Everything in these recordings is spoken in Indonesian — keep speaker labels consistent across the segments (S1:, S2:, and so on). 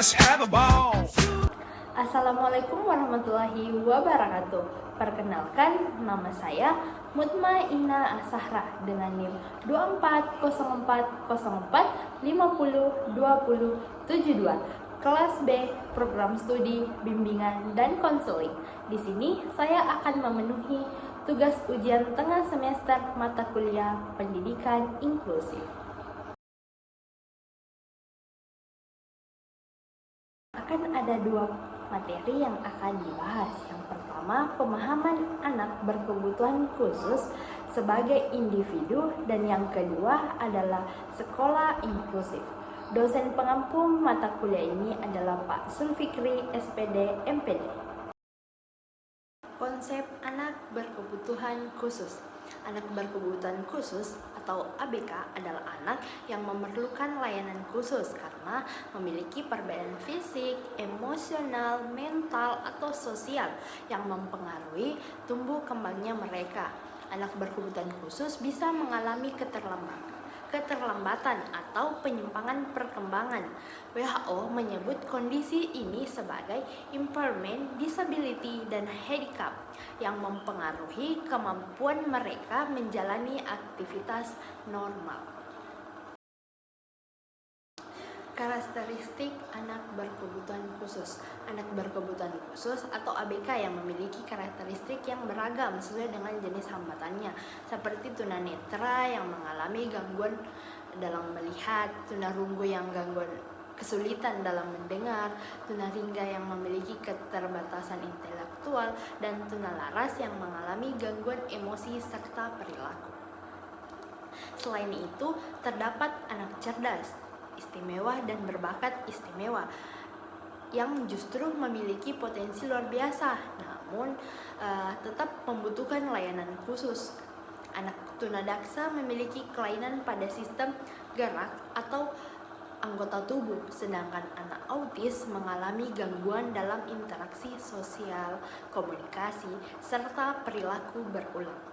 S1: Let's have a ball.
S2: Assalamualaikum warahmatullahi wabarakatuh. Perkenalkan, nama saya Mutma Ina Asahra dengan NIM 240404502072, kelas B, program studi bimbingan dan konseling. Di sini saya akan memenuhi tugas ujian tengah semester mata kuliah pendidikan inklusif. Akan ada dua materi yang akan dibahas. Yang pertama, pemahaman anak berkebutuhan khusus sebagai individu, dan yang kedua adalah sekolah inklusif. Dosen pengampu mata kuliah ini adalah Pak Sulfikri, SPD, MPD. Konsep anak berkebutuhan khusus. Anak berkebutuhan khusus atau ABK adalah anak yang memerlukan layanan khusus karena memiliki perbedaan fisik, emosional, mental, atau sosial yang mempengaruhi tumbuh kembangnya mereka. Anak berkebutuhan khusus bisa mengalami keterlambatan atau penyimpangan perkembangan. WHO menyebut kondisi ini sebagai impairment, disability, dan handicap yang mempengaruhi kemampuan mereka menjalani aktivitas normal. Karakteristik anak berkebutuhan khusus. Anak berkebutuhan khusus atau ABK yang memiliki karakteristik yang beragam sesuai dengan jenis hambatannya, seperti tunanetra yang mengalami gangguan dalam melihat, tunarunggu yang gangguan kesulitan dalam mendengar, tunaringga yang memiliki keterbatasan intelektual, dan tunalaras yang mengalami gangguan emosi serta perilaku. Selain itu, terdapat anak cerdas, istimewa, dan berbakat istimewa yang justru memiliki potensi luar biasa, namun tetap membutuhkan layanan khusus. Anak tunadaksa memiliki kelainan pada sistem gerak atau anggota tubuh, sedangkan anak autis mengalami gangguan dalam interaksi sosial, komunikasi, serta perilaku berulang.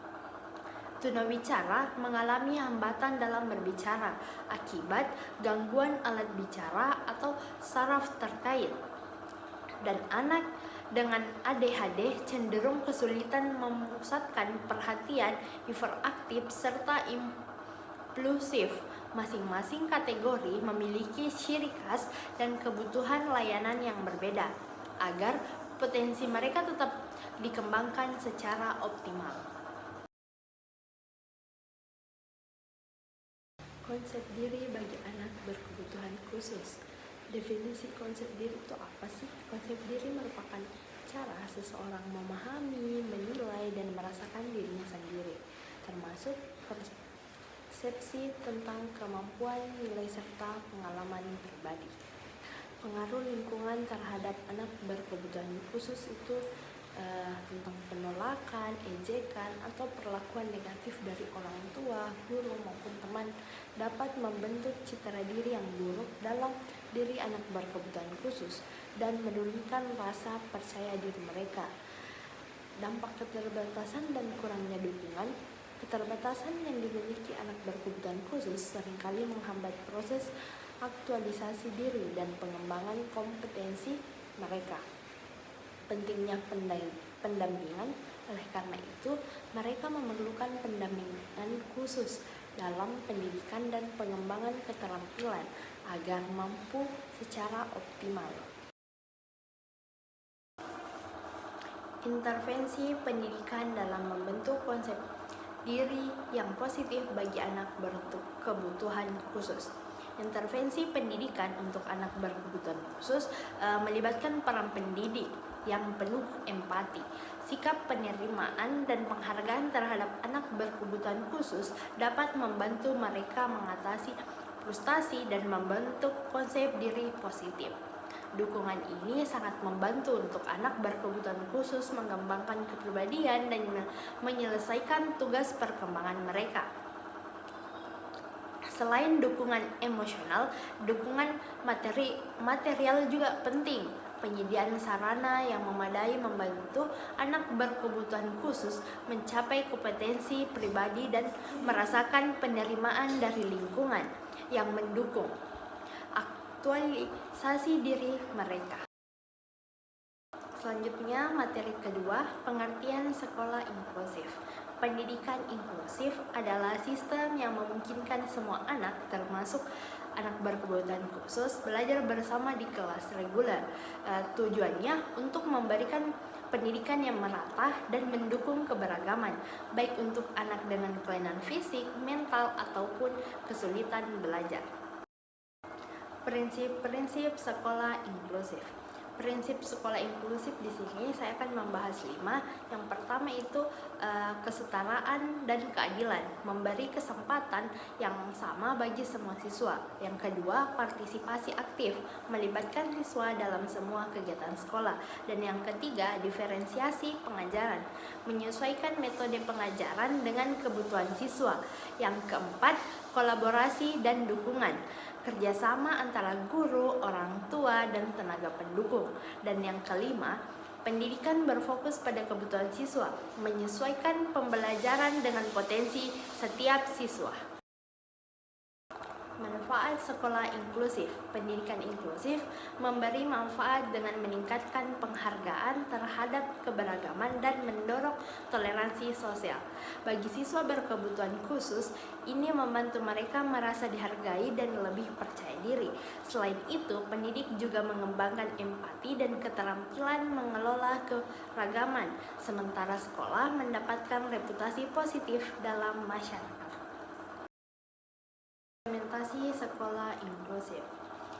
S2: Tunawicara mengalami hambatan dalam berbicara akibat gangguan alat bicara atau saraf terkait. Dan anak dengan ADHD cenderung kesulitan memusatkan perhatian, hiperaktif, serta impulsif. Masing-masing kategori memiliki ciri khas dan kebutuhan layanan yang berbeda agar potensi mereka tetap dikembangkan secara optimal. Konsep diri bagi anak berkebutuhan khusus. Definisi konsep diri itu apa sih? Konsep diri merupakan cara seseorang memahami, menilai, dan merasakan dirinya sendiri, termasuk persepsi tentang kemampuan, nilai, serta pengalaman pribadi. Pengaruh lingkungan terhadap anak berkebutuhan khusus itu tentang penolakan, ejekan, atau perlakuan negatif dari orang tua, guru, maupun teman dapat membentuk citra diri yang buruk dalam diri anak berkebutuhan khusus dan menurunkan rasa percaya diri mereka. Dampak keterbatasan dan kurangnya dukungan. Keterbatasan yang dimiliki anak berkebutuhan khusus seringkali menghambat proses aktualisasi diri dan pengembangan kompetensi mereka. Pentingnya pendampingan. Oleh karena itu, mereka memerlukan pendampingan khusus dalam pendidikan dan pengembangan keterampilan agar mampu secara optimal. Intervensi pendidikan dalam membentuk konsep diri yang positif bagi anak berkebutuhan khusus. Intervensi pendidikan untuk anak berkebutuhan khusus melibatkan peran pendidik yang penuh empati. Sikap penerimaan dan penghargaan terhadap anak berkebutuhan khusus dapat membantu mereka mengatasi frustasi dan membentuk konsep diri positif. Dukungan ini sangat membantu untuk anak berkebutuhan khusus mengembangkan kepribadian dan menyelesaikan tugas perkembangan mereka. Selain dukungan emosional, dukungan material juga penting. Penyediaan sarana yang memadai membantu anak berkebutuhan khusus mencapai kompetensi pribadi dan merasakan penerimaan dari lingkungan yang mendukung. aktualisasi diri mereka. Selanjutnya, materi kedua, pengertian sekolah inklusif. Pendidikan inklusif adalah sistem yang memungkinkan semua anak, termasuk anak berkebutuhan khusus, belajar bersama di kelas reguler. Tujuannya untuk memberikan pendidikan yang merata dan mendukung keberagaman, baik untuk anak dengan kelainan fisik, mental, ataupun kesulitan belajar. Prinsip-prinsip sekolah inklusif. Prinsip sekolah inklusif di sini saya akan membahas 5. Yang pertama itu kesetaraan dan keadilan, memberi kesempatan yang sama bagi semua siswa. Yang kedua, partisipasi aktif, melibatkan siswa dalam semua kegiatan sekolah. Dan yang ketiga, diferensiasi pengajaran, menyesuaikan metode pengajaran dengan kebutuhan siswa. Yang keempat, kolaborasi dan dukungan, kerjasama antara guru, orang tua, dan tenaga pendukung. Dan yang kelima, pendidikan berfokus pada kebutuhan siswa, menyesuaikan pembelajaran dengan potensi setiap siswa. Manfaat sekolah inklusif. Pendidikan inklusif memberi manfaat dengan meningkatkan penghargaan terhadap keberagaman dan mendorong toleransi sosial. Bagi siswa berkebutuhan khusus, ini membantu mereka merasa dihargai dan lebih percaya diri. Selain itu, pendidik juga mengembangkan empati dan keterampilan mengelola keragaman, sementara sekolah mendapatkan reputasi positif dalam masyarakat. Implementasi sekolah inklusif.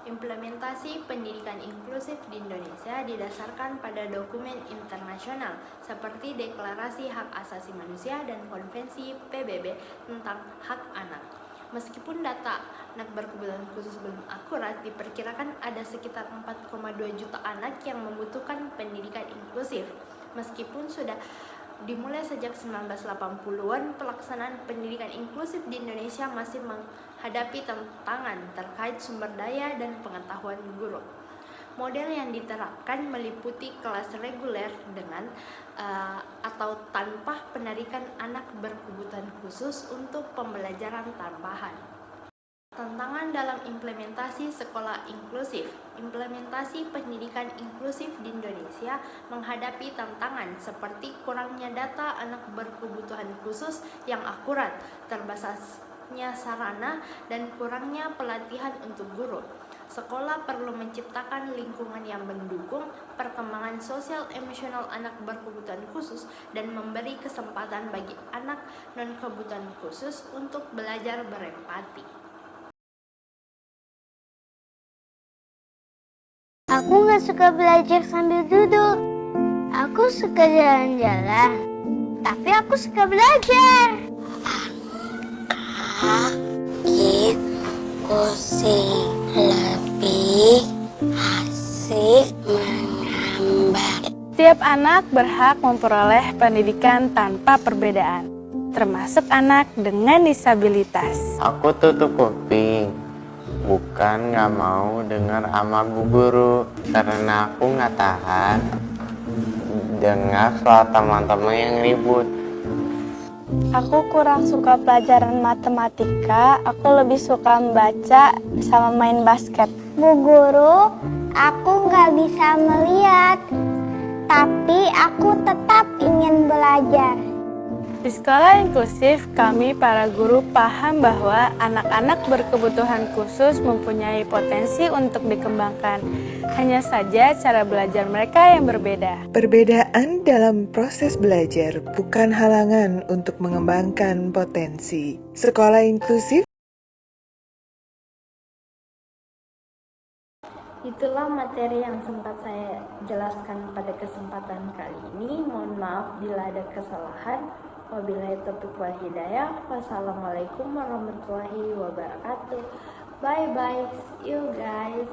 S2: Implementasi pendidikan inklusif di Indonesia didasarkan pada dokumen internasional seperti Deklarasi Hak Asasi Manusia dan Konvensi PBB tentang Hak Anak. Meskipun data anak berkebutuhan khusus belum akurat, diperkirakan ada sekitar 4,2 juta anak yang membutuhkan pendidikan inklusif. Meskipun sudah dimulai sejak 1980-an, pelaksanaan pendidikan inklusif di Indonesia masih menghadapi tantangan terkait sumber daya dan pengetahuan guru. Model yang diterapkan meliputi kelas reguler dengan atau tanpa penarikan anak berkebutuhan khusus untuk pembelajaran tambahan. Tantangan dalam implementasi sekolah inklusif. Implementasi pendidikan inklusif di Indonesia menghadapi tantangan seperti kurangnya data anak berkebutuhan khusus yang akurat, terbatasnya sarana, dan kurangnya pelatihan untuk guru. Sekolah perlu menciptakan lingkungan yang mendukung perkembangan sosial emosional anak berkebutuhan khusus dan memberi kesempatan bagi anak non-kebutuhan khusus untuk belajar berempati.
S1: Aku gak suka belajar sambil duduk. Aku suka jalan-jalan, tapi aku suka belajar. Angkat pusing lebih asik menggambar.
S3: Setiap anak berhak memperoleh pendidikan tanpa perbedaan, termasuk anak dengan disabilitas.
S4: Aku tutup kuping, bukan gak mau dengar sama bu guru, karena aku gak tahan dengar soal teman-teman yang ribut.
S3: Aku kurang suka pelajaran matematika, aku lebih suka membaca sama main basket.
S1: Bu guru, aku gak bisa melihat, tapi aku tetap ingin belajar.
S3: Di sekolah inklusif, kami para guru paham bahwa anak-anak berkebutuhan khusus mempunyai potensi untuk dikembangkan. Hanya saja cara belajar mereka yang berbeda.
S5: Perbedaan dalam proses belajar bukan halangan untuk mengembangkan potensi. Sekolah inklusif.
S2: Itulah materi yang sempat saya jelaskan pada kesempatan kali ini. Mohon maaf bila ada kesalahan. Wabillahi taufiq wal hidayah. Wassalamualaikum warahmatullahi wabarakatuh. Bye bye. See you guys.